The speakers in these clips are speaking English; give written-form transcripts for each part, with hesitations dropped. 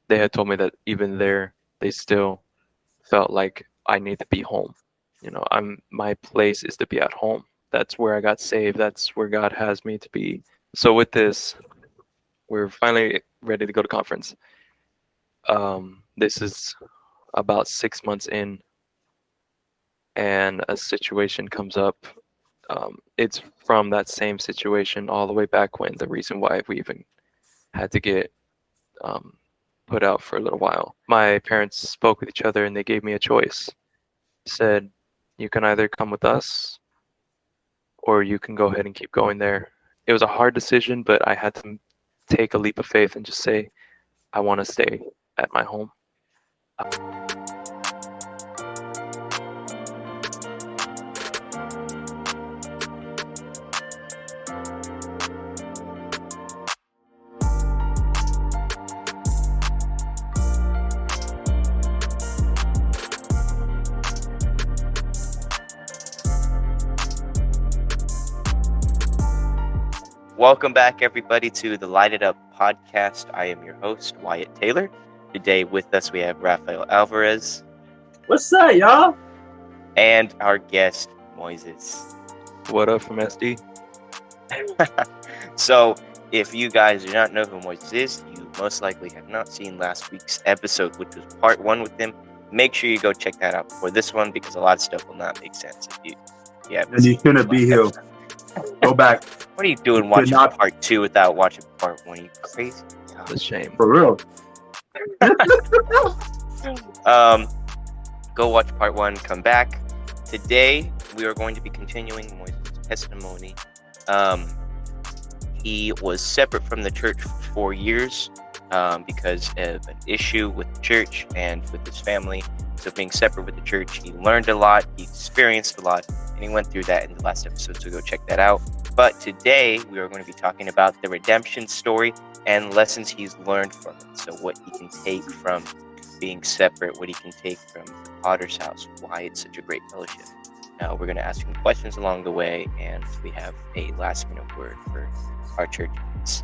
they had told me that even there, they still felt like I need to be home. My place is to be at home. That's where I got saved. That's where God has me to be. So with this, we're finally ready to go to conference. This is about 6 months in, and a situation comes up. It's from that same situation all the way back when, the reason why we even had to get um, put out for a little while. My parents spoke with each other and they gave me a choice. Said, you can either come with us or you can go ahead and keep going there. It was a hard decision, but I had to take a leap of faith and just say, I want to stay at my home. Welcome back, everybody, to the Light It Up podcast. I am your host, Wyatt Taylor. Today with us, we have Rafael Alvarez. What's up, y'all? And our guest, Moises. What up from SD? So, if you guys do not know who Moises is, you most likely have not seen last week's episode, which was part 1 with him. Make sure you go check that out before this one, because a lot of stuff will not make sense if you haven't And you seen shouldn't be here. Go back. What are you doing You watching should not- part 2 without watching part 1? You crazy? It's a shame. For real. Go watch part 1, come back. Today, we are going to be continuing Moises' testimony. He was separate from the church for 4 years because of an issue with the church and with his family. So being separate with the church, he learned a lot, he experienced a lot, and he went through that in the last episode, so go check that out. But today, we are going to be talking about the redemption story and lessons he's learned from it. So what he can take from being separate, what he can take from the Potter's house, why it's such a great fellowship. Now, we're going to ask him questions along the way, and we have a last-minute word for our church kids.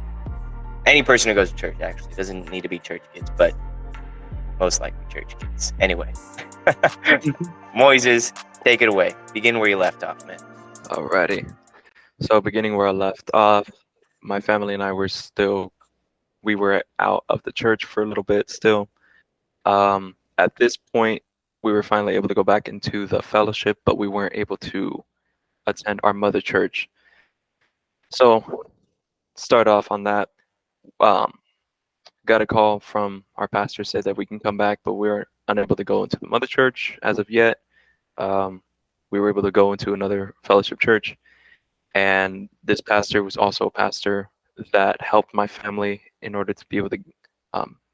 Any person who goes to church, actually. It doesn't need to be church kids, but most likely church kids. Anyway. Moises, take it away. Begin where you left off, man. Alrighty. So beginning where I left off, my family and I were out of the church for a little bit still. At this point, we were finally able to go back into the fellowship, but we weren't able to attend our mother church. So start off on that. Got a call from our pastor, said that we can come back, but we were unable to go into the mother church as of yet. We were able to go into another fellowship church. And this pastor was also a pastor that helped my family in order to be able to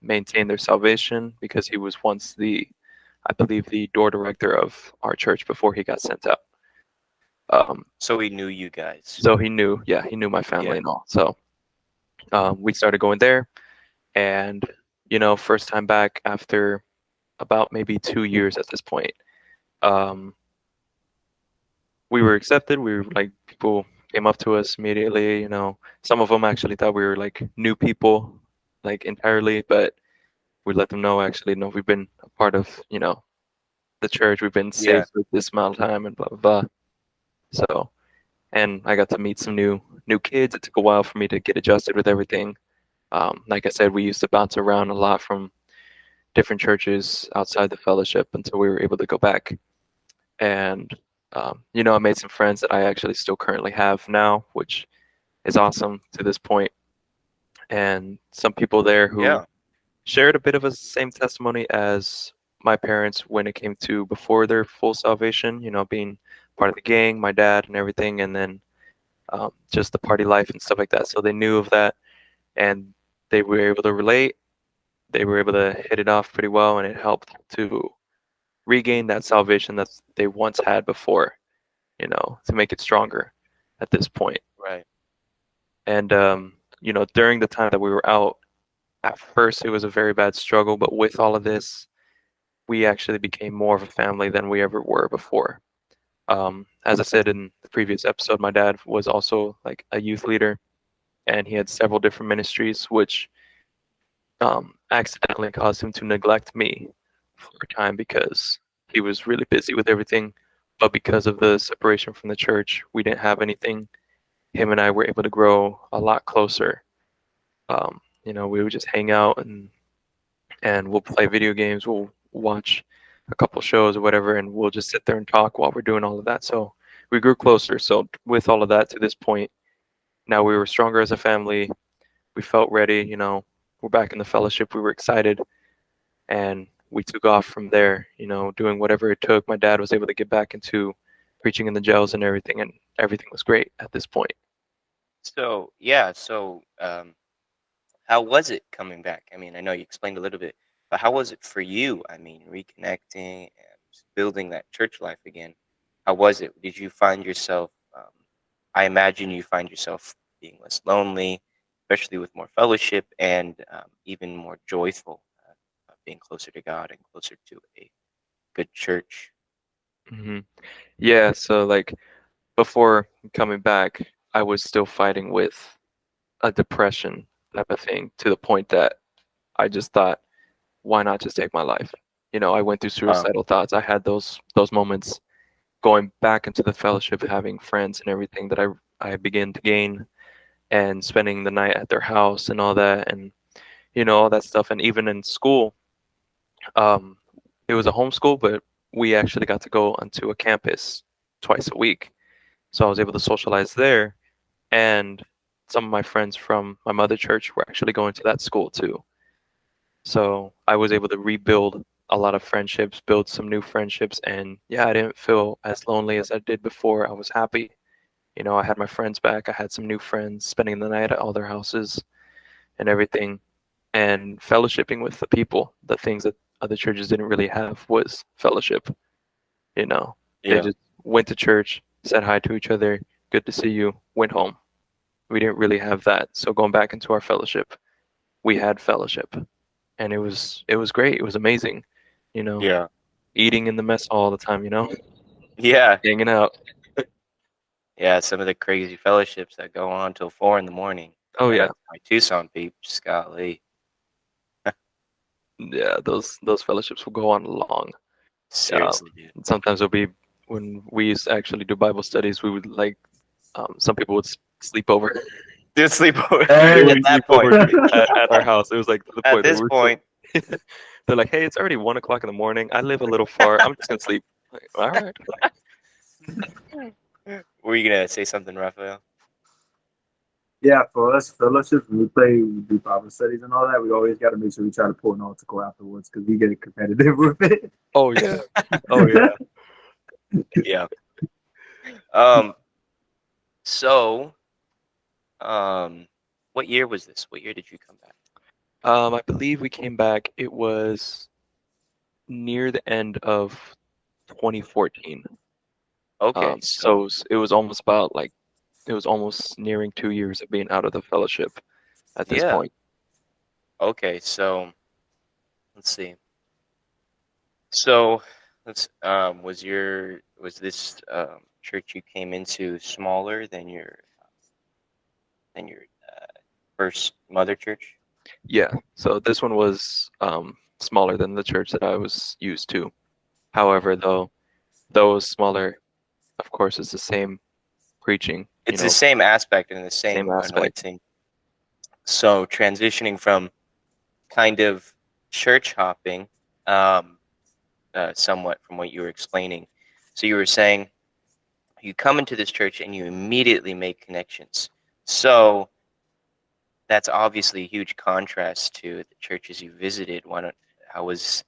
maintain their salvation, because he was once I believe, the door director of our church before he got sent out. So he knew you guys. So he knew my family and all. So we started going there, and first time back after about maybe 2 years at this point. We were accepted. We were like, people came up to us immediately. Some of them actually thought we were like new people, like entirely, but we let them know, actually, no, we've been a part of, the church. We've been saved for this amount of time and blah, blah, blah. So, and I got to meet some new kids. It took a while for me to get adjusted with everything. Like I said, we used to bounce around a lot from different churches outside the fellowship until we were able to go back. And I made some friends that I actually still currently have now, which is awesome to this point. And some people there who shared a bit of a same testimony as my parents when it came to before their full salvation, being part of the gang, my dad and everything, and then just the party life and stuff like that. So they knew of that, and they were able to relate. They were able to hit it off pretty well, and it helped to regain that salvation that they once had before, to make it stronger at this point. Right. And, during the time that we were out, at first it was a very bad struggle, but with all of this, we actually became more of a family than we ever were before. As I said in the previous episode, my dad was also like a youth leader, and he had several different ministries, which accidentally caused him to neglect me for a time because he was really busy with everything. But because of the separation from the church, we didn't have anything. Him and I were able to grow a lot closer. We would just hang out and we'll play video games. We'll watch a couple shows or whatever, and we'll just sit there and talk while we're doing all of that. So we grew closer. So with all of that to this point, now we were stronger as a family. We felt ready. We're back in the fellowship. We were excited, and we took off from there. Doing whatever it took. My dad was able to get back into preaching in the jails and everything, and everything was great at this point. So yeah, how was it coming back? I mean, I know you explained a little bit, but how was it for you? I mean, reconnecting and building that church life again. How was it? Did you find yourself? I imagine you find yourself being less lonely, especially with more fellowship and even more joyful, being closer to God and closer to a good church. hmm Yeah. So like before coming back, I was still fighting with a depression type of thing to the point that I just thought, why not just take my life? I went through Um, suicidal thoughts. I had those moments going back into the fellowship, having friends and everything that I began to gain, and spending the night at their house and all that, and all that stuff. And even in school, um, it was a homeschool, but we actually got to go onto a campus twice a week, so I was able to socialize there. And some of my friends from my mother church were actually going to that school too. So I was able to rebuild a lot of friendships, build some new friendships, and yeah, I didn't feel as lonely as I did before. I was happy. I had my friends back. I had some new friends, spending the night at all their houses and everything, and fellowshipping with the people. The things that other churches didn't really have was fellowship. They yeah, just went to church, said hi to each other, good to see you, went home. We didn't really have that. So going back into our fellowship, we had fellowship, and it was great. It was amazing. You know, yeah, eating in the mess hall all the time. yeah, Hanging out. yeah. Some of the crazy fellowships that go on till 4 in the morning. Oh Shout yeah, out to my Tucson peeps, golly. yeah. Those fellowships will go on long. Um, Seriously, dude. Sometimes it'll be when we used to actually do Bible studies. We would like some people would sleep over. Dude, sleepover. They Hey. At would that sleep point, over at our house. It was like to the at point that this we're point, still. They're like, "Hey, it's already 1 o'clock in the morning. I live a little far. I'm just gonna sleep." Like, all right. were you gonna say something, Rafael? Yeah, for us fellowships, when we do Bible studies and all that, we always got to make sure we try to pull an altar call afterwards because we get competitive with it. Oh yeah. Oh yeah. Yeah. Um. So, um, what year was this? What year did you come back? I believe we came back. It was near the end of 2014. Okay. So So, it was almost about like it was almost nearing 2 years of being out of the fellowship at this yeah. point. Okay. So, let's see. So, was this church you came into smaller than your first mother church? Yeah. So this one was smaller than the church that I was used to. However, though it was smaller, of course, it's the same preaching. It's the same aspect and the Same same aspect. anointing. So transitioning from kind of church hopping, um, somewhat from what you were explaining. So you were saying you come into this church and you immediately make connections. So that's obviously a huge contrast to the churches you visited. How was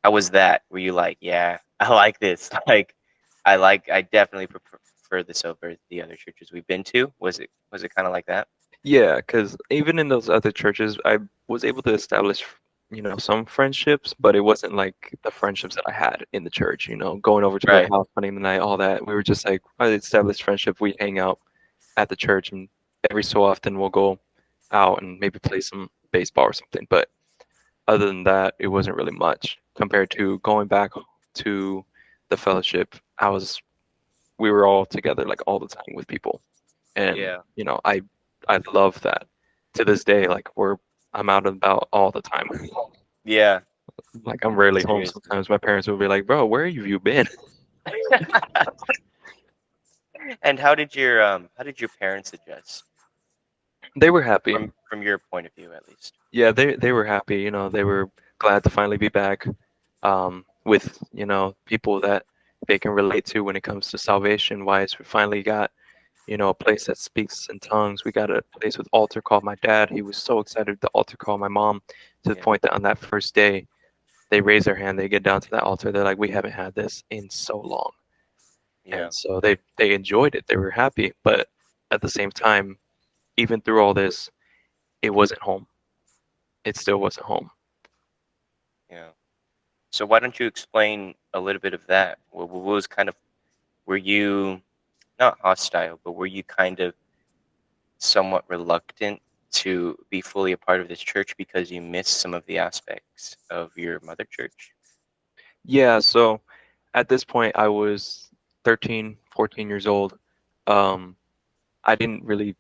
how was that? Were you like, yeah, I like this. I definitely prefer this over the other churches we've been to. Was it kind of like that? Yeah, because even in those other churches, I was able to establish, some friendships, but it wasn't like the friendships that I had in the church, going over to their Right. house, spending the night, all that. We were just like, I established friendship. We hang out at the church, and every so often we'll go out and maybe play some baseball or something. But other than that, it wasn't really much compared to going back to the fellowship. We were all together like all the time with people, and Yeah. I love that to this day. Like I'm out and about all the time. Yeah, Like I'm rarely home. seriously. Sometimes my parents will be like, "Bro, where have you been?" And how did your parents adjust They were happy. from your point of view at least? Yeah, they were happy. You know, they were glad to finally be back, with people that they can relate to when it comes to salvation. Wise, we finally got a place that speaks in tongues. We got a place with altar call. My dad, he was so excited to altar call my mom, to the Yeah, point that on that first day, they raise their hand, they get down to that altar, they're like, "We haven't had this in so long," yeah, and so they enjoyed it. They were happy, but at the same time, even through all this, it wasn't home. It still wasn't home. yeah. So why don't you explain a little bit of that? What was kind of, were you not hostile, but were you kind of somewhat reluctant to be fully a part of this church because you missed some of the aspects of your mother church? Yeah, so at this point, I was 13, 14 years old. Um, I didn't really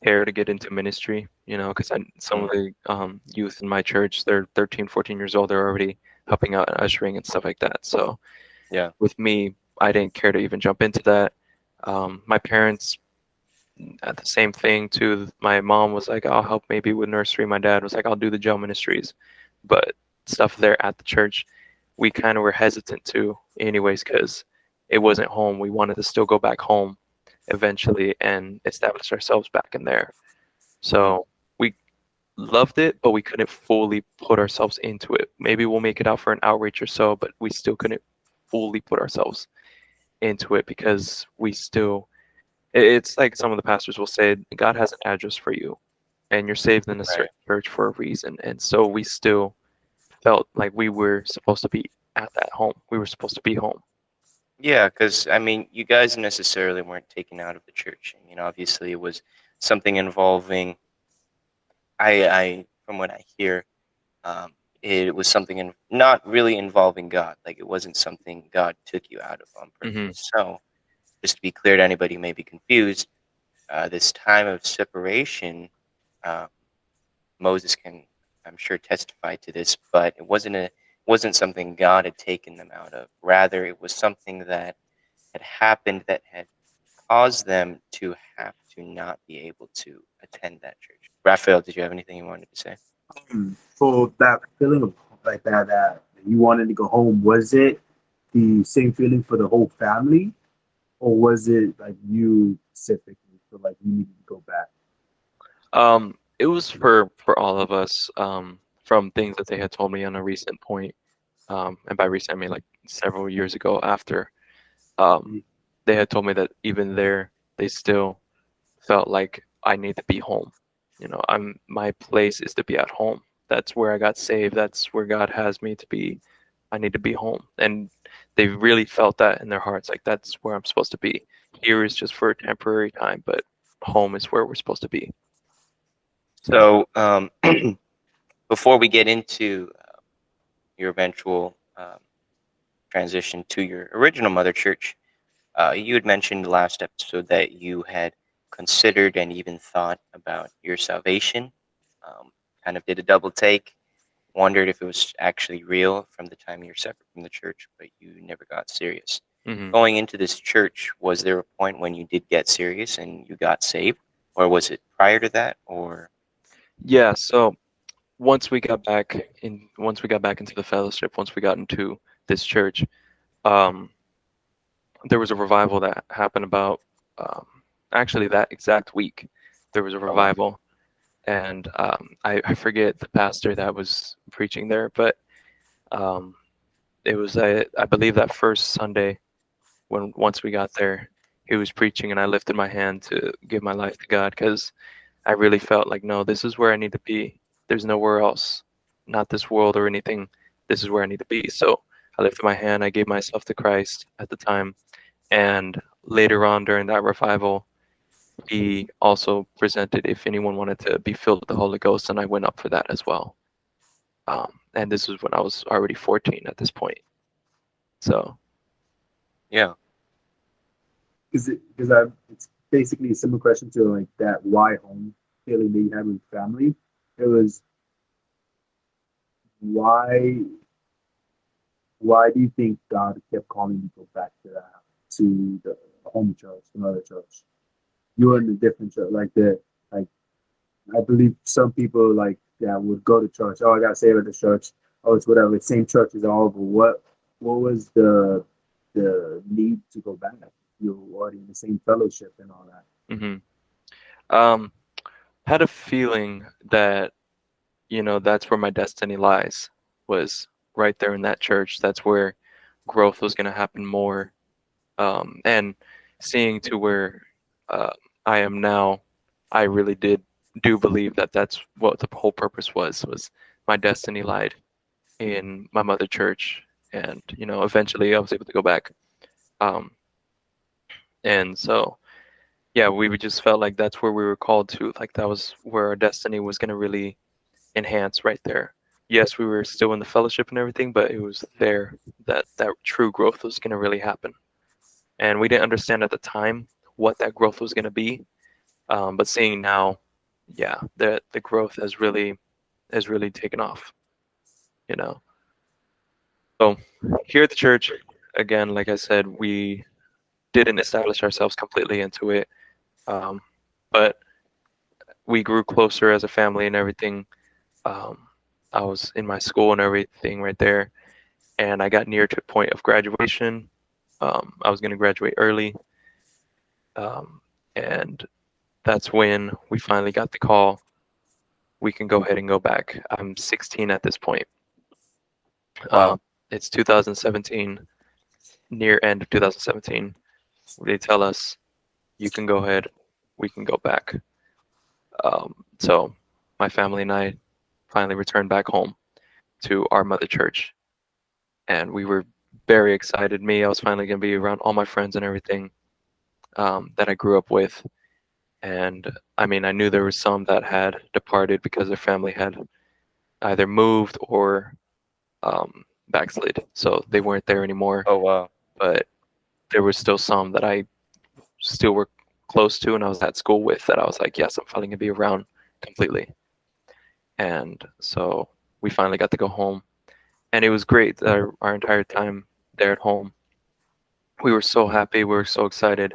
care to get into ministry, because some Mm, of the youth in my church, they're 13, 14 years old. They're already helping out and ushering and stuff like that. So yeah, with me, I didn't care to even jump into that. My parents, at the same thing too. My mom was like, "I'll help maybe with nursery." My dad was like, "I'll do the jail ministries," but stuff there at the church, we kind of were hesitant to, anyways, because it wasn't home. We wanted to still go back home eventually and establish ourselves back in there. mm, So we loved it, but we couldn't fully put ourselves into it. Maybe we'll make it out for an outreach or so, but we still couldn't fully put ourselves into it because we still. It's like some of the pastors will say, God has an address for you, and you're saved in a right. certain church for a reason. And so we still felt like we were supposed to be at that home. We were supposed to be home. Yeah, because I mean, you guys necessarily weren't taken out of the church. I mean, obviously, it was something involving. I from what I hear, um, it was something not really involving God. Like it wasn't something God took you out of on Hmm. purpose. So, just to be clear to anybody who may be confused, this time of separation, uh, Moses can, I'm sure, testify to this, but it wasn't something God had taken them out of. Rather, it was something that had happened that had caused them to have to not be able to attend that church. Rafael, did you have anything you wanted to say? So that feeling of like that you wanted to go home, was it the same feeling for the whole family, or was it like you specifically feel like you needed to go back? It was for all of us, from things that they had told me on a recent point, and by recent I mean like several years ago. After, um, they had told me that even there, they still felt like I need to be home. My place is to be at home. That's where I got saved. That's where God has me to be. I need to be home. And they really felt that in their hearts. Like that's where I'm supposed to be. Here is just for a temporary time, but home is where we're supposed to be. So, So, before we get into your eventual transition to your original mother church, you had mentioned last episode that you had considered and even thought about your salvation. Um, kind of did a double take, wondered if it was actually real from the time you were separate from the church, but you never got serious. mhm. Going into this church, was there a point when you did get serious and you got saved, or was it prior to that? Or Yeah. So once we got back into the fellowship, once we got into this church, um, there was a revival that happened about, um, actually that exact week. There was a oh wow, revival, and I forget the pastor that was preaching there, but um, it was I believe that first Sunday when once we got there, he was preaching, and I lifted my hand to give my life to God because I really felt like, no, this is where I need to be. There's nowhere else, not this world or anything. This is where I need to be. So I lifted my hand. I gave myself to Christ at the time, and later on during that revival, he also presented if anyone wanted to be filled with the Holy Ghost, and I went up for that as well. And this was when I was already 14 at this point. So, yeah, Because it's basically a similar question to like that why home feeling that you had with family. It was why why do you think God kept calling you to go back to that, to the home church, another church? You were in a different church, like like I believe some people like that would go to church. Oh, I got saved at the church. Oh, it's whatever. Same church is all over. What was the need to go back? You were already in the same fellowship and all that. Hmm. Um, had a feeling that, that's where my destiny lies, was right there in that church. That's where growth was going to happen more. And seeing to where uh, I am now, I really do believe that that's what the whole purpose was my destiny lied in my mother church. And, eventually I was able to go back. Um, and so, yeah, we just felt like that's where we were called to. Like that was where our destiny was going to really enhance right there. Yes, we were still in the fellowship and everything, but it was there that true growth was going to really happen. And we didn't understand at the time what that growth was going to be. But seeing now, yeah, the growth has really taken off. You know. So here at the church, again, like I said, we didn't establish ourselves completely into it, um, but we grew closer as a family and everything. Um, I was in my school and everything right there, and I got near to the point of graduation. I was going to graduate early, um, and that's when we finally got the call. We can go ahead and go back. I'm 16 at this point. Wow. It's 2017, near end of 2017. They tell us you can go ahead, we can go back. So my family and I finally returned back home to our mother church, and we were very excited. I was finally going to be around all my friends and everything that I grew up with. And I mean, I knew there were some that had departed because their family had either moved or backslid, so they weren't there anymore. Oh wow. But there was still some that I still were close to, and I was at school with, that I was like, yes, I'm finally gonna be around completely. And so we finally got to go home, and it was great. Our entire time there at home, we were so happy. We were so excited.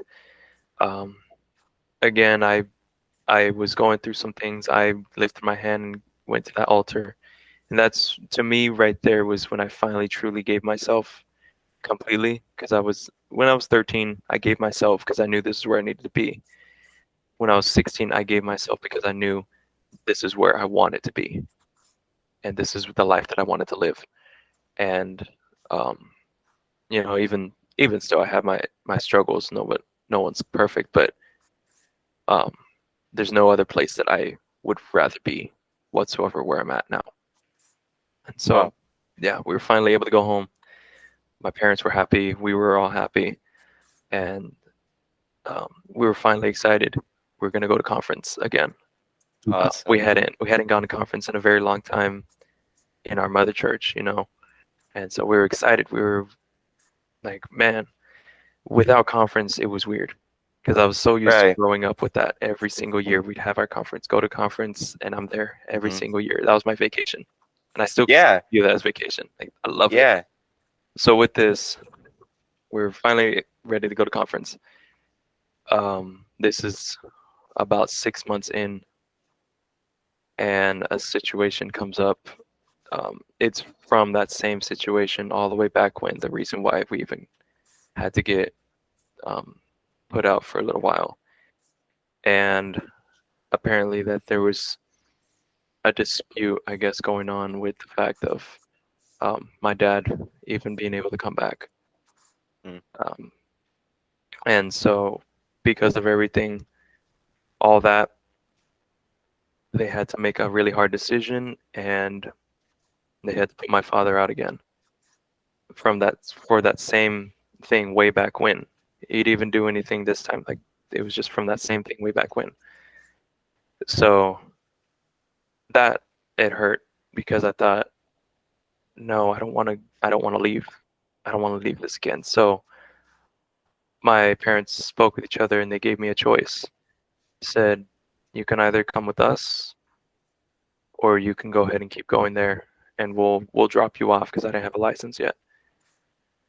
Um, Again, I was going through some things. I lifted my hand and went to that altar, and that's, to me, right there was when I finally truly gave myself completely. Because when I was 13, I gave myself because I knew this is where I needed to be. When I was 16, I gave myself because I knew this is where I wanted to be, and this is the life that I wanted to live. And um, even still, I have my struggles. No one's perfect, but um, there's no other place that I would rather be whatsoever where I'm at now. And so, Wow. yeah, we were finally able to go home. My parents were happy. We were all happy, and we were finally excited. We are going to go to conference again. We Awesome. hadn't gone to conference in a very long time in our mother church, and so we were excited. We were like, man, without conference, it was weird because I was so used to Right. growing up with that. Every single year, we'd have our conference, go to conference, and I'm there every Hmm. single year. That was my vacation, and I still Yeah. view that as vacation. Like, I loved it. Yeah. So with this, we're finally ready to go to conference. This is about 6 months in, and a situation comes up. It's from that same situation all the way back when, the reason why we even had to get um, put out for a little while. And apparently that there was a dispute, I guess, going on with the fact of my dad even being able to come back. Mm. Um, and so because of everything, all that, they had to make a really hard decision, and they had to put my father out again for that same thing way back when. He'd even do anything this time, like it was just from that same thing way back when. So that, it hurt because I thought, no, I don't want to leave. I don't want to leave this again. So my parents spoke with each other and they gave me a choice. Said, you can either come with us or you can go ahead and keep going there, and we'll drop you off because I didn't have a license yet.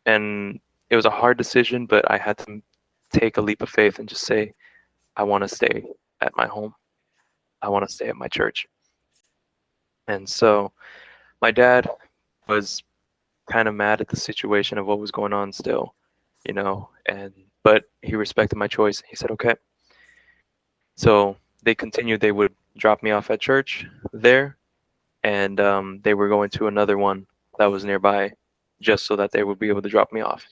And it was a hard decision, but I had to take a leap of faith and just say, I want to stay at my home. I want to stay at my church. And so my dad was kind of mad at the situation of what was going on still, and but he respected my choice. He said, okay. So they continued. They would drop me off at church there, and they were going to another one that was nearby just so that they would be able to drop me off.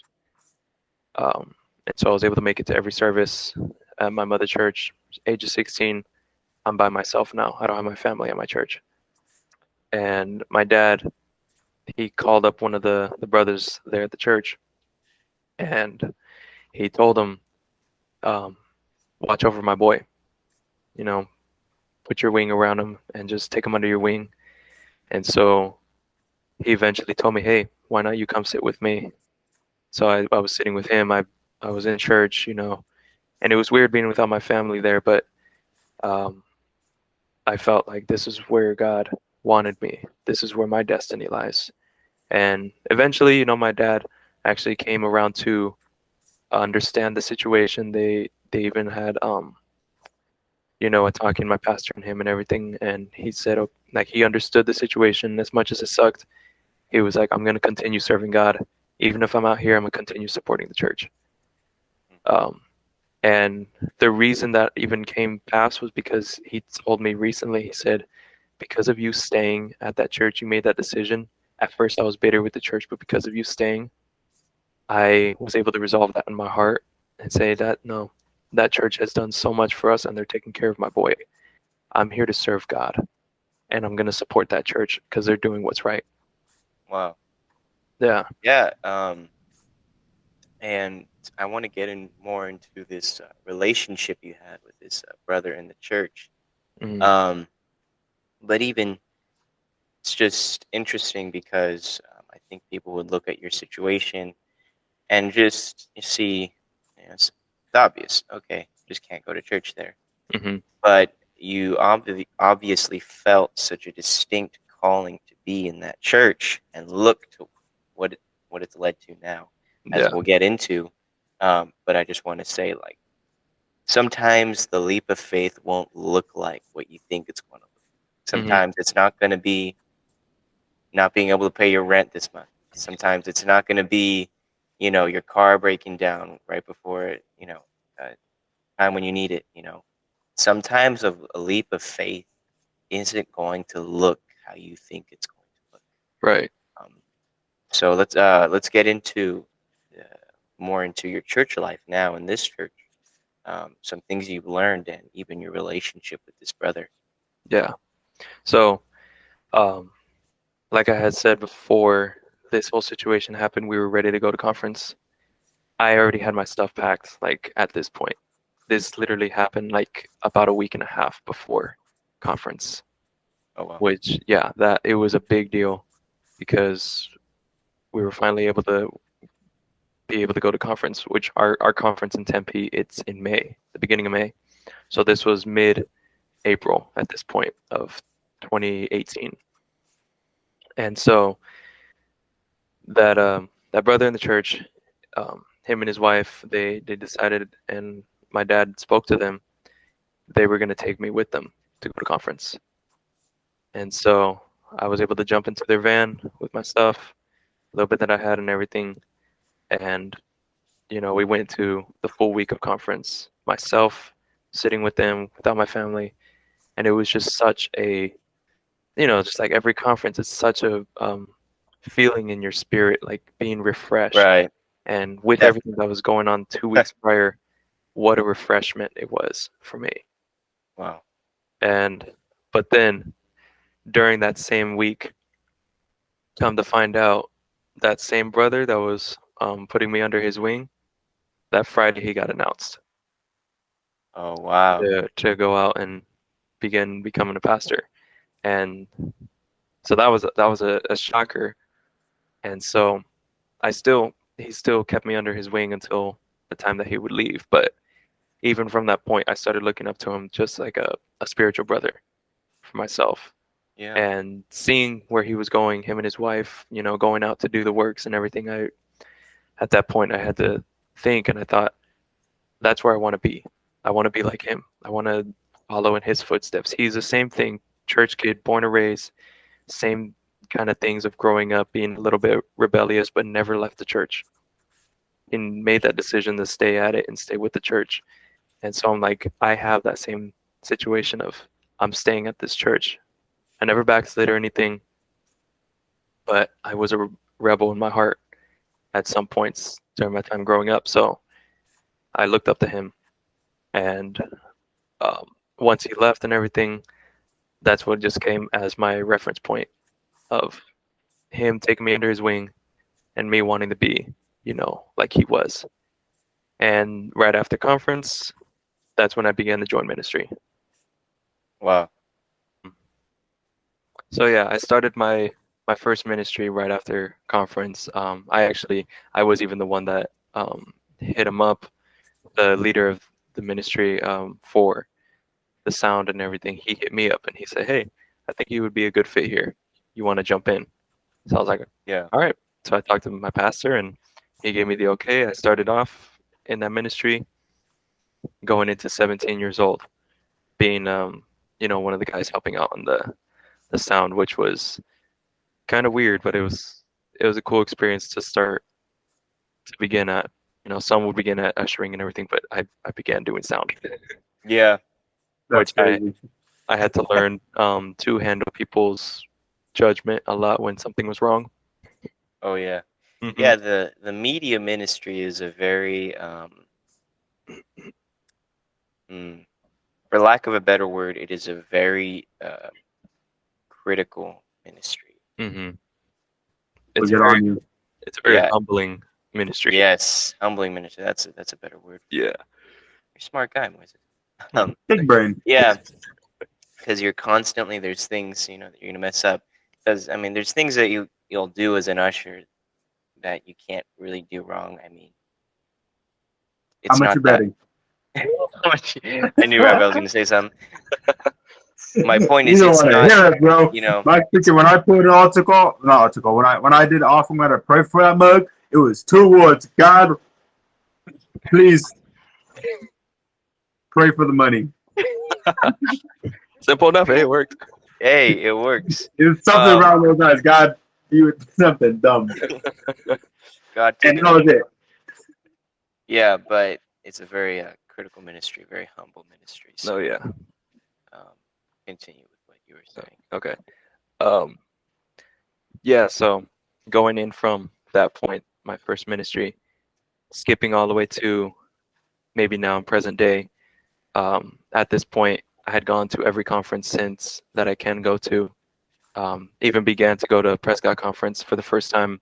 And so I was able to make it to every service at my mother church. Age of 16, I'm by myself now. I don't have my family at my church. And my dad, he called up one of the brothers there at the church, and he told him, watch over my boy, put your wing around him and just take him under your wing. And so he eventually told me, hey, why not you come sit with me? So I was sitting with him. I was in church, and it was weird being without my family there, but I felt like this is where God wanted me. This is where my destiny lies. And eventually, my dad actually came around to understand the situation. They even had a talking my pastor and him and everything, and he said, like, he understood the situation as much as it sucked. He was like, I'm gonna continue serving God, even if I'm out here. I'm gonna continue supporting the church. And the reason that even came past was because he told me recently. He said, because of you staying at that church, you made that decision. At first, I was bitter with the church, but because of you staying, I was able to resolve that in my heart and say that no, that church has done so much for us and they're taking care of my boy. I'm here to serve God, and I'm going to support that church because they're doing what's right. Wow. Yeah. Yeah. And I want to get more into this relationship you had with this brother in the church. Mm-hmm. But even it's just interesting because I think people would look at your situation and just see, it's obvious. Okay, just can't go to church there. Mm-hmm. But you obviously felt such a distinct calling to be in that church, and look to what it's led to now, as Yeah. we'll get into. But I just want to say, like, sometimes the leap of faith won't look like what you think it's going to look. Sometimes it's not going to be not being able to pay your rent this month. Sometimes it's not going to be, your car breaking down right before, time when you need it. Sometimes a leap of faith isn't going to look how you think it's going to look. Right. So let's get into more into your church life now in this church. Some things you've learned and even your relationship with this brother. Yeah. So, like I had said before this whole situation happened, we were ready to go to conference. I already had my stuff packed, like, at this point. This literally happened like about a week and a half before conference, Oh wow. which, yeah, that it was a big deal because we were finally able to go to conference, which our conference in Tempe, it's in May, the beginning of May. So this was mid-April at this point of 2018. And so that brother in the church, him and his wife, they decided, and my dad spoke to them, they were going to take me with them to go to conference. And so I was able to jump into their van with my stuff, a little bit that I had and everything. And, we went to the full week of conference, myself sitting with them without my family. And it was just such a, just like every conference, it's such a feeling in your spirit, like being refreshed. Right. And with Definitely. everything that was going on 2 weeks prior, what a refreshment it was for me. Wow. But then during that same week, come to find out, that same brother that was putting me under his wing, that Friday he got announced Oh wow. to go out and begin becoming a pastor. And so that was a shocker. And so he still kept me under his wing until the time that he would leave. But even from that point, I started looking up to him just like a spiritual brother for myself. Yeah. and seeing where he was going, him and his wife, going out to do the works and everything. At that point, I had to think, and I thought, that's where I want to be. I want to be like him. I want to follow in his footsteps. He's the same thing, church kid, born and raised, same kind of things of growing up, being a little bit rebellious, but never left the church. And made that decision to stay at it and stay with the church. And so I'm like, I have that same situation of I'm staying at this church. I never backslid or anything, but I was a rebel in my heart at some points during my time growing up. So I looked up to him, and um, once he left and everything, that's what just came as my reference point of him taking me under his wing and me wanting to be, like he was. And right after conference, that's when I began to join ministry. Wow. So yeah, I started my first ministry right after conference. I was even the one that hit him up, the leader of the ministry, for the sound and everything. He hit me up and he said, "Hey, I think you would be a good fit here. You want to jump in?" So I was like, Yeah. "All right." So I talked to my pastor and he gave me the okay. I started off in that ministry, going into 17 years old, being one of the guys helping out on the sound, which was kind of weird, but it was a cool experience to begin at. Some would begin at ushering and everything, but I began doing sound, Yeah. That's which I crazy. I had to learn to handle people's judgment a lot when something was wrong. Oh yeah. Mhm. Yeah. The media ministry is a very for lack of a better word, it is a very critical ministry. Mhm. We'll It's get very on you. it's a very Yeah. humbling ministry. Yes, humbling ministry. That's a better word. Yeah. You're a smart guy, Moises. Big brain. Yeah, because you're constantly there's things that you're gonna mess up. Because I mean, there's things that you'll do as an usher that you can't really do wrong. I mean, How it's much not you that. betting? I knew Rafael was gonna say something. My point You is, don't it's want to not. hear it, bro. My It's thinking when I put an altar call, not altar call, when I did off, I'm gonna pray for that mug. It was 2 words. God, please pray for the money. Simple enough. Hey, it worked. hey, it works. It was something around those lines. God, you would something dumb, God took and it. that was it. Yeah, but it's a very critical ministry, very humble ministry. So, No, yeah. Continue with what you were saying. Okay. Um, yeah. So going in from that point, my first ministry, skipping all the way to maybe now in present day. At this point, I had gone to every conference since that I can go to. Even began to go to a Prescott conference for the first time.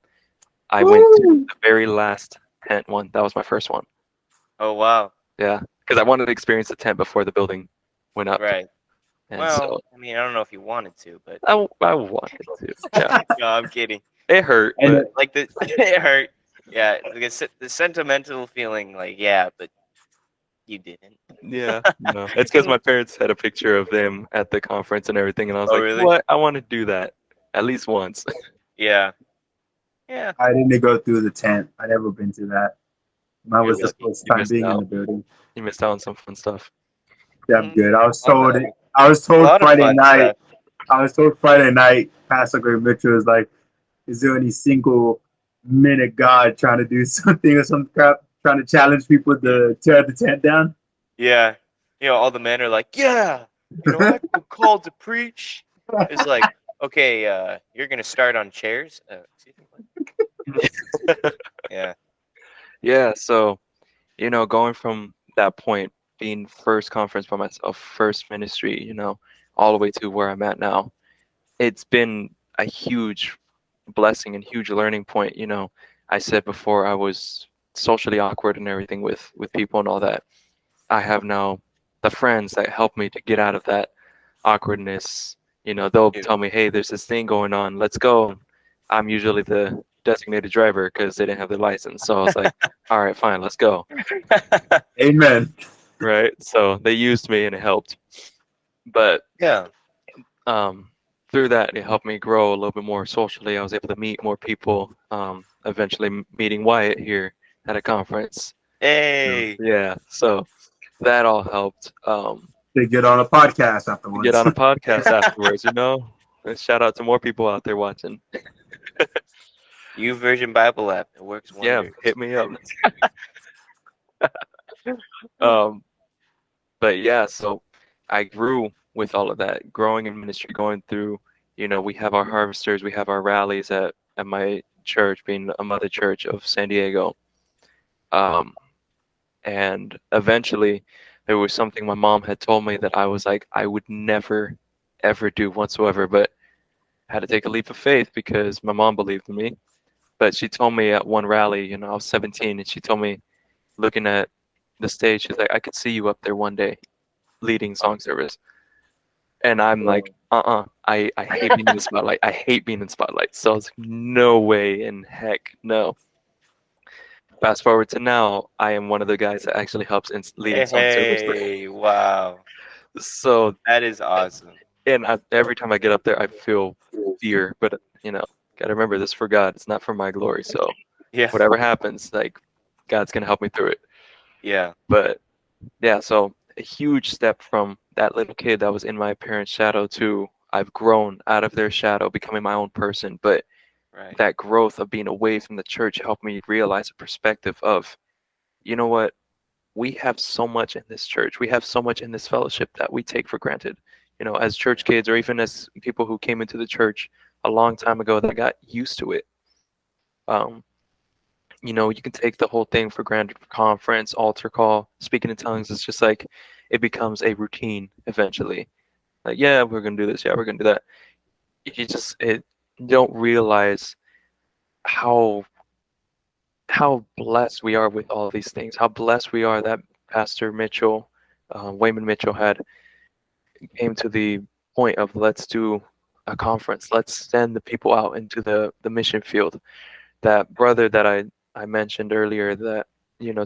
I went to the very last tent one. That was my first one. Oh wow! Yeah, because I wanted to experience the tent before the building went up. Right. And Well, so I mean, I don't know if you wanted to, but I wanted to. Yeah, no, I'm kidding. it hurt, And but Like it hurt. Yeah, the sentimental feeling, like yeah, but you didn't. yeah, no. It's because my parents had a picture of them at the conference and everything, and I was Oh like, really? what? I want to do that at least once. Yeah. Yeah. I didn't go through the tent. I never been to that. Mine You're was the lucky. first You time missed being in out. the building. You missed out on some fun stuff. Damn good. I was I'll told bet. it. I was A told lot of Friday fun night. stuff. I was told Friday night. Pastor Greg Mitchell was like, "Is there any single minute God trying to do something or some crap, trying to challenge people to tear the tent down?" Yeah. All the men are like, yeah. I feel called to preach. It's like, okay, you're gonna start on chairs. Excuse me. What? Yeah. Yeah, so going from that point, being first conference by myself, first ministry, all the way to where I'm at now, it's been a huge blessing and huge learning point. I said before I was socially awkward and everything with people and all that. I have now the friends that help me to get out of that awkwardness. They'll Dude. tell me, "Hey, there's this thing going on. Let's go." I'm usually the designated driver because they didn't have their license. So I was like, "All right, fine, let's go." Amen. Right? So they used me and it helped. But Yeah. um, through that, it helped me grow a little bit more socially. I was able to meet more people. Eventually meeting Wyatt here at a conference. Hey, Yeah, so that all helped. They get on a podcast Get afterwards. on a podcast afterwards. And shout out to more people out there watching. U Version Bible app. It works Yeah, wonders. hit me up. um, but yeah, so I grew with all of that, growing in ministry, going through. We have our harvesters, we have our rallies at my church, being a mother church of San Diego. Um, and eventually, there was something my mom had told me that I was like, I would never, ever do whatsoever, but I had to take a leap of faith because my mom believed in me. But she told me at one rally, I was 17, and she told me, looking at the stage, she's like, I could see you up there one day leading song service. And I'm like, I hate being in the spotlight. I hate being in spotlight. So I was like, no way in heck, no. Fast forward to now, I am one of the guys that actually helps in leading song service. Hey, wow. So, That is awesome. and every time I get up there, I feel fear. But, gotta remember this for God. It's not for my glory. So Yeah. whatever happens, like, God's gonna help me through it. Yeah. But yeah, so a huge step from that little kid that was in my parents' shadow to I've grown out of their shadow, becoming my own person. But Right. that growth of being away from the church helped me realize a perspective of, you know what, we have so much in this church, we have so much in this fellowship that we take for granted. As church kids, or even as people who came into the church a long time ago that got used to it. Um, you can take the whole thing for granted. Conference, altar call, speaking in tongues. It's just like it becomes a routine eventually. Like, yeah, we're gonna do this. Yeah, we're gonna do that. You don't realize how blessed we are with all of these things. How blessed we are that Pastor Mitchell, Wayman Mitchell, had came to the point of, let's do a conference. Let's send the people out into the mission field. That brother that I mentioned earlier that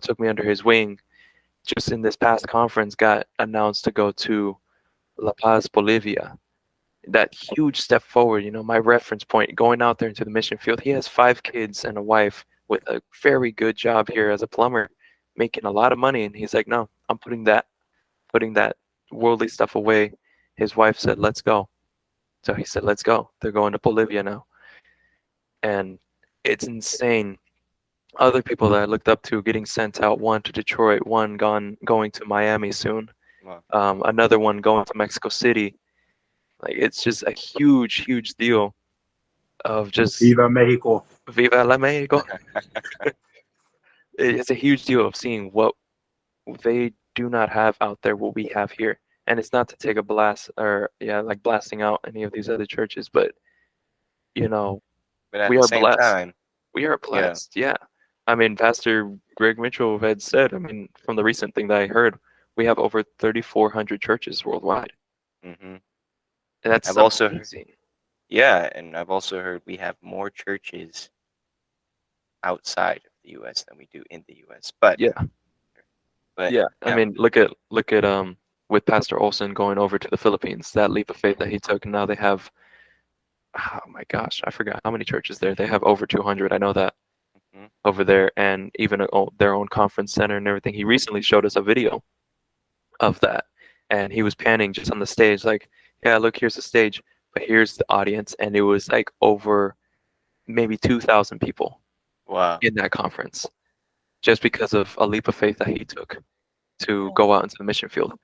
took me under his wing, just in this past conference got announced to go to La Paz, Bolivia. That huge step forward, my reference point, going out there into the mission field. He has 5 kids and a wife with a very good job here as a plumber, making a lot of money, and he's like, no, I'm putting that worldly stuff away. His wife said, let's go. So he said, let's go. They're going to Bolivia now. And it's insane. Other people that I looked up to getting sent out, one to Detroit, one going to Miami soon, Wow. another one going to Mexico City. Like, it's just a huge, huge deal of just Viva Mexico. Viva la Mexico. It's a huge deal of seeing what they do not have out there, what we have here. And it's not to take a blast or, like blasting out any of these other churches, but, But at we the are same blessed. time, We are yeah. blessed. Yeah. I mean, Pastor Greg Mitchell had said, I mean, from the recent thing that I heard, we have over 3,400 churches worldwide. Hmm. And that's I've also amazing. Yeah, and I've also heard we have more churches outside of the U.S. than we do in the U.S. But Yeah. but Yeah. I mean, look at with Pastor Olson going over to the Philippines, that leap of faith that he took, and now they have, oh my gosh, I forgot how many churches there. They have over 200. I know that Mhm. over there, and even their own conference center and everything. He recently showed us a video of that, and he was panning just on the stage, like, yeah, look, here's the stage, but here's the audience, and it was like over maybe 2,000 people Wow. in that conference, just because of a leap of faith that he took to go out into the mission field.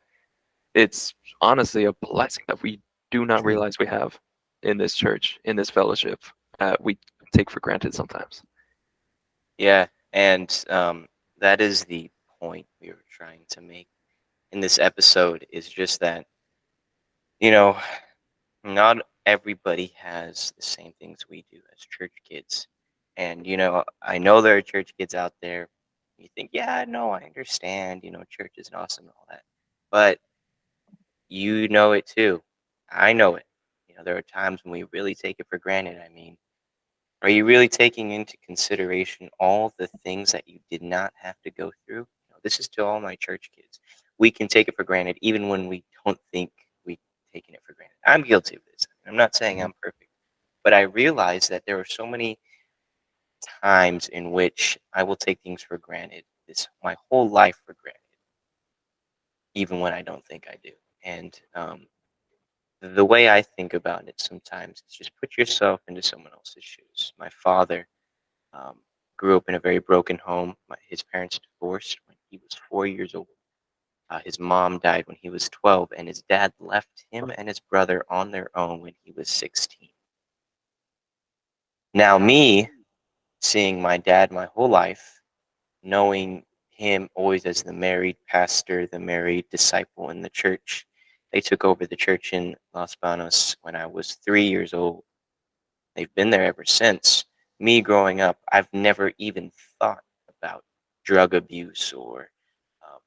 It's honestly a blessing that we do not realize we have in this church, in this fellowship, that we take for granted sometimes. Yeah, and that is the point we were trying to make in this episode, is just that, you know, not everybody has the same things we do as church kids. And, I know there are church kids out there. You think, yeah, no, I understand, church is awesome and all that. But you know it too. I know it. There are times when we really take it for granted. I mean, are you really taking into consideration all the things that you did not have to go through? This is to all my church kids. We can take it for granted even when we don't think we've taken it for granted. I'm guilty of this. I'm not saying I'm perfect, but I realize that there are so many times in which I will take things for granted, this my whole life for granted, even when I don't think I do. And the way I think about it sometimes is just put yourself into someone else's shoes. My father um, grew up in a very broken home. His parents divorced when he was 4 years old. His mom died when he was 12, and his dad left him and his brother on their own when he was 16. Now, me seeing my dad my whole life, knowing him always as the married pastor, the married disciple in the church. They took over the church in Los Banos when I was 3 years old. They've been there ever since. Me growing up, I've never even thought about drug abuse or um,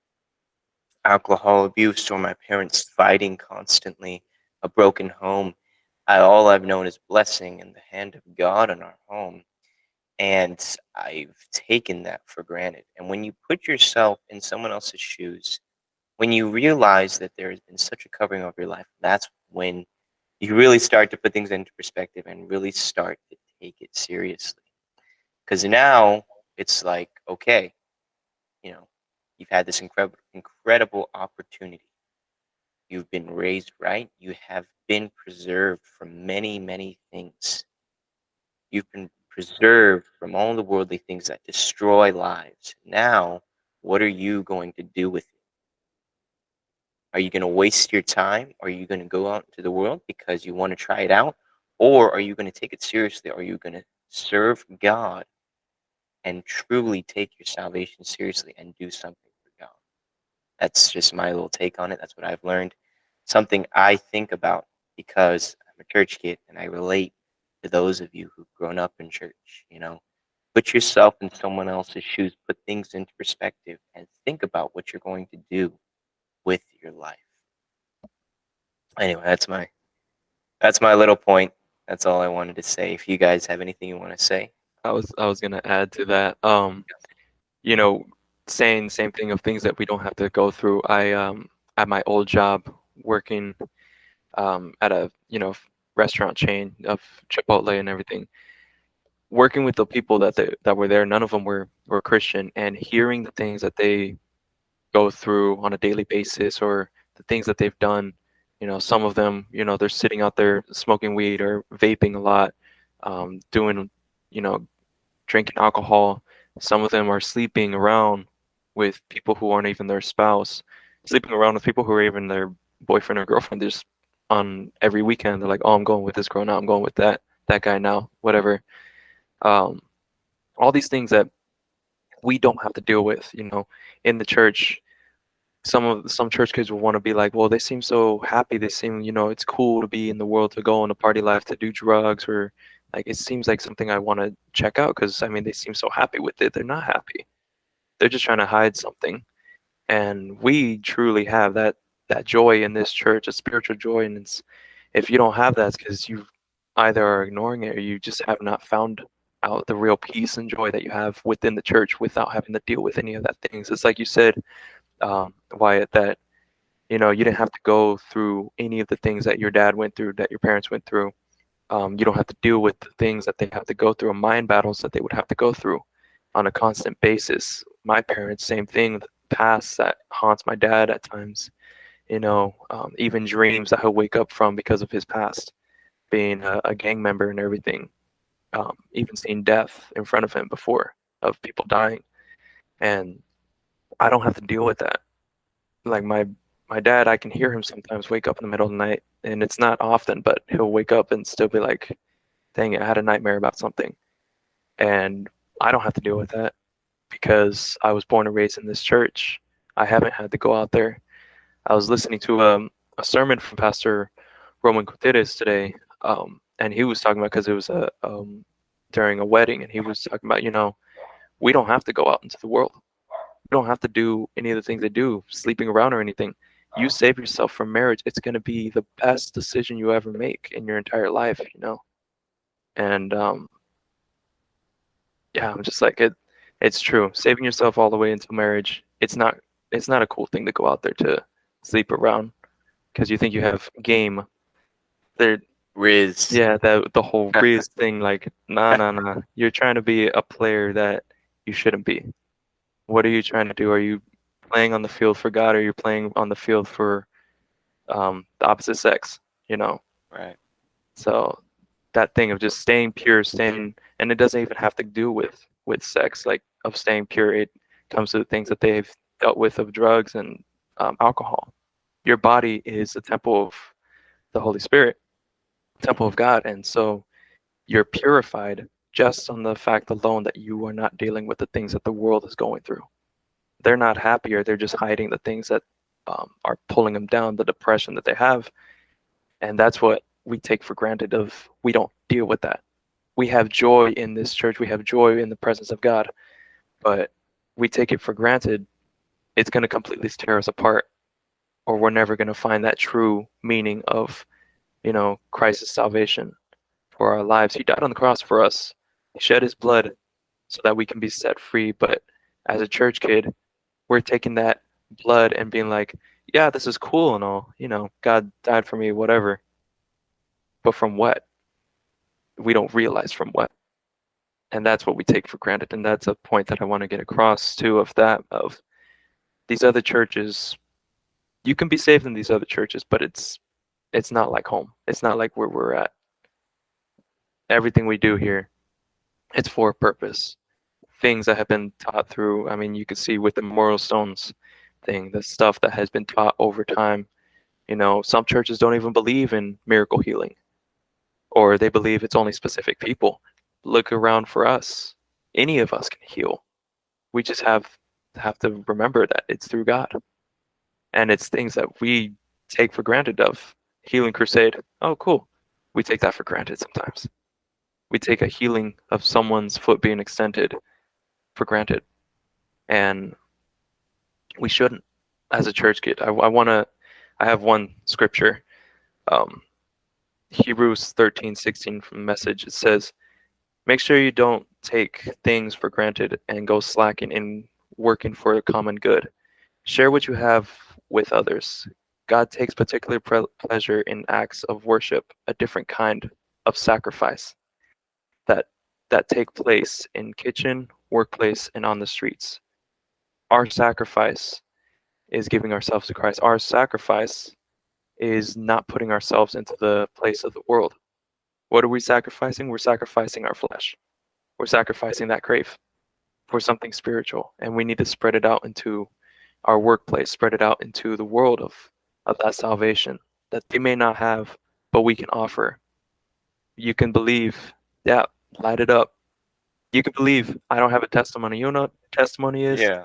alcohol abuse or my parents fighting constantly, a broken home. All I've known is blessing and the hand of God in our home. And I've taken that for granted. And when you put yourself in someone else's shoes, when you realize that there has been such a covering of your life, that's when you really start to put things into perspective and really start to take it seriously. Because now it's like, okay, you know, you've had this incredible opportunity. You've been raised right. You have been preserved from many, many things. You've been preserved from all the worldly things that destroy lives. Now, what are you going to do with it? Are you going to waste your time? Are you going to go out into the world because you want to try it out? Or are you going to take it seriously? Are you going to serve God and truly take your salvation seriously and do something for God? That's just my little take on it. That's what I've learned. Something I think about because I'm a church kid and I relate to those of you who've grown up in church. Put yourself in someone else's shoes, put things into perspective, and think about what you're going to do with your life. Anyway, that's my little point. That's all I wanted to say. If you guys have anything you want to say. I was gonna add to that. You know, saying same thing of things that we don't have to go through. I at my old job working at a restaurant chain of Chipotle and everything, working with the people that were there, none of them were Christian, and hearing the things that they go through on a daily basis or the things that they've done. Some of them, they're sitting out there smoking weed or vaping a lot, doing, you know, drinking alcohol. Some of them are sleeping around with people who aren't even their spouse, sleeping around with people who are even their boyfriend or girlfriend. Just on every weekend, they're like, "Oh, I'm going with this girl now. I'm going with that guy now. Whatever." Um, all these things that we don't have to deal with, in the church. Some church kids will want to be like, well, they seem so happy. They seem, it's cool to be in the world, to go on a party life, to do drugs, or like it seems like something I want to check out because I mean they seem so happy with it. They're not happy. They're just trying to hide something. And we truly have that joy in this church, a spiritual joy, and if you don't have that, it's because you either are ignoring it or you just have not found out the real peace and joy that you have within the church without having to deal with any of that things. It's like you said, Wyatt, that you didn't have to go through any of the things that your dad went through, that your parents went through. You don't have to deal with the things that they have to go through, mind battles that they would have to go through on a constant basis. My parents, same thing, the past that haunts my dad at times, even dreams that he'll wake up from because of his past, being a gang member and everything, even seeing death in front of him before, of people dying. And I don't have to deal with that. Like my dad, I can hear him sometimes wake up in the middle of the night, and it's not often, but he'll wake up and still be like, dang it, I had a nightmare about something. And I don't have to deal with that because I was born and raised in this church. I haven't had to go out there. I was listening to a sermon from Pastor Roman Gutierrez today, and he was talking about, because it was during a wedding, and he was talking about, we don't have to go out into the world. We don't have to do any of the things they do, sleeping around or anything. You save yourself from marriage. It's going to be the best decision you ever make in your entire life, And yeah, I'm just like it. It's true. Saving yourself all the way into marriage. It's not. It's not a cool thing to go out there to sleep around because you think you have game. There. Riz. Yeah, that the whole Riz thing, like, nah. You're trying to be a player that you shouldn't be. What are you trying to do? Are you playing on the field for God, or are you playing on the field for the opposite sex? You know. Right. So that thing of just staying pure, and it doesn't even have to do with sex, like of staying pure. It comes to the things that they've dealt with of drugs and alcohol. Your body is a temple of the Holy Spirit, temple of God, and so you're purified just on the fact alone that you are not dealing with the things that the world is going through. They're not happier; they're just hiding the things that are pulling them down, the depression that they have, and that's what we take for granted. Of we don't deal with that. We have joy in this church. We have joy in the presence of God, but we take it for granted. It's going to completely tear us apart, or we're never going to find that true meaning of, Christ's salvation for our lives. He died on the cross for us. He shed his blood so that we can be set free. But as a church kid, we're taking that blood and being like, yeah, this is cool and all, God died for me, whatever. But from what? We don't realize from what. And that's what we take for granted. And that's a point that I want to get across too, of these other churches. You can be saved in these other churches, but it's not like home. It's not like where we're at. Everything we do here, it's for a purpose. Things that have been taught through, I mean, you can see with the Moral Stones thing, the stuff that has been taught over time. Some churches don't even believe in miracle healing, or they believe it's only specific people. Look around for us. Any of us can heal. We just have to remember that it's through God. And it's things that we take for granted of. Healing crusade. Oh, cool. We take that for granted sometimes. We take a healing of someone's foot being extended for granted. And we shouldn't. As a church kid, I have one scripture, Hebrews 13:16 from the Message. It says, make sure you don't take things for granted and go slacking in working for the common good. Share what you have with others. God takes particular pleasure in acts of worship, a different kind of sacrifice that take place in kitchen, workplace, and on the streets. Our sacrifice is giving ourselves to Christ. Our sacrifice is not putting ourselves into the place of the world. What are we sacrificing? We're sacrificing our flesh. We're sacrificing that crave for something spiritual, and we need to spread it out into our workplace, spread it out into the world of that salvation that they may not have, but we can offer. You can believe, yeah, light it up. You can believe, I don't have a testimony. You know what testimony is? Yeah.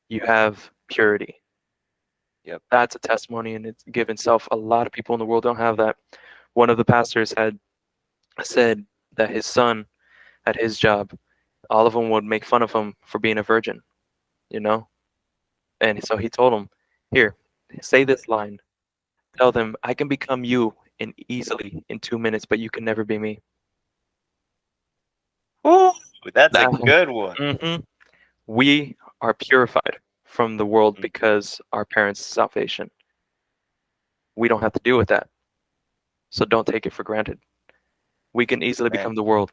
You have purity. Yep. That's a testimony in its given self. A lot of people in the world don't have that. One of the pastors had said that his son at his job, all of them would make fun of him for being a virgin, And so he told him, here, say this line. Tell them, I can become you easily in 2 minutes, but you can never be me. Ooh, that's a good one. Mm-hmm. We are purified from the world because our parents' salvation. We don't have to deal with that. So don't take it for granted. We can easily become the world,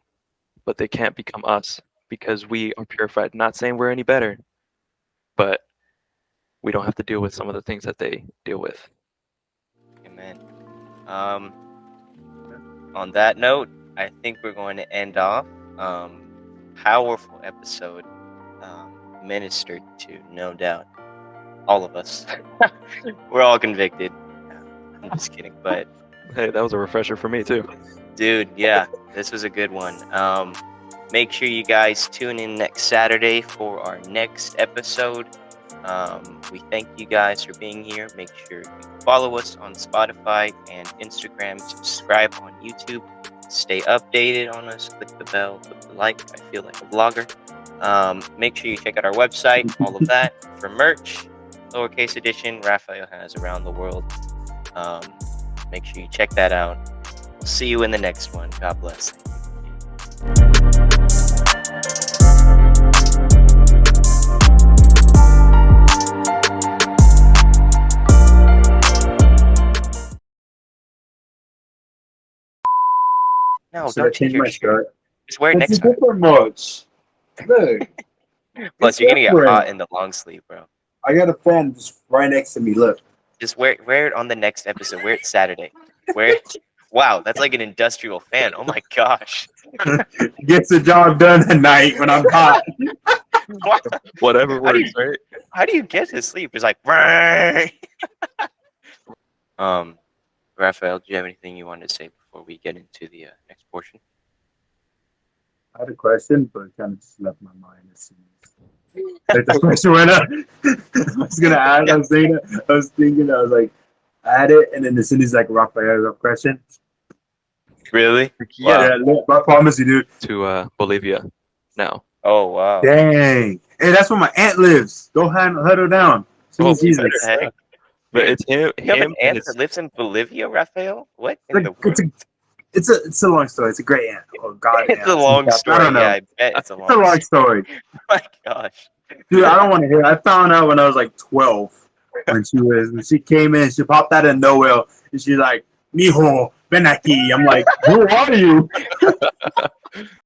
but they can't become us because we are purified. Not saying we're any better, but we don't have to deal with some of the things that they deal with. Amen. On that note, I think we're going to end off. Powerful episode, ministered to, no doubt, all of us. We're all convicted. I'm just kidding, but hey, that was a refresher for me too. Dude, yeah, this was a good one. Make sure you guys tune in next Saturday for our next episode. We thank you guys for being here. Make sure you follow us on Spotify and Instagram. Subscribe on YouTube. Stay updated on us. Click the bell. Click the like. I feel like a vlogger. Make sure you check out our website. All of that for merch. Lowercase edition. Rafael has around the world. Make sure you check that out. We'll see you in the next one. God bless. Should I don't take change your my shirt. shirt? Just wear it It's next time. different much. Look. Plus, It's you're gonna get different. hot in the long sleeve, bro. I got a fan just right next to me. Look. Just wear it on the next episode. Wear it Saturday. Wear it. Wow, that's like an industrial fan. Oh my gosh. Gets the job done at night when I'm hot. Whatever How do works, right? How do you get to sleep? It's like, Rafael, do you have anything you wanted to say before we get into the next portion? I had a question, but it kind of just left my mind as soon as like the question went up. I was gonna ask. I was thinking. I was like, I had it, and then as soon as like Rafael question, Really? Yeah. yeah, look, I promise you, dude. To Bolivia now. Oh wow. Dang, hey, that's where my aunt lives. Go huddle down. Oh, Sweet Jesus. what the heck? But it's him. You have an Him aunt and his, that lives in Bolivia, Rafael? What in the Like, world? it's a long story. It's a great aunt. Oh God, It's aunt. a long I story. don't know. Yeah, I bet it's a It's a long long story. story, Oh my gosh. dude. I don't want to hear. I found out when I was like 12 when she came in. She popped out of nowhere and she's like, "Mijo, ven aquí." I'm like, "Who are you?"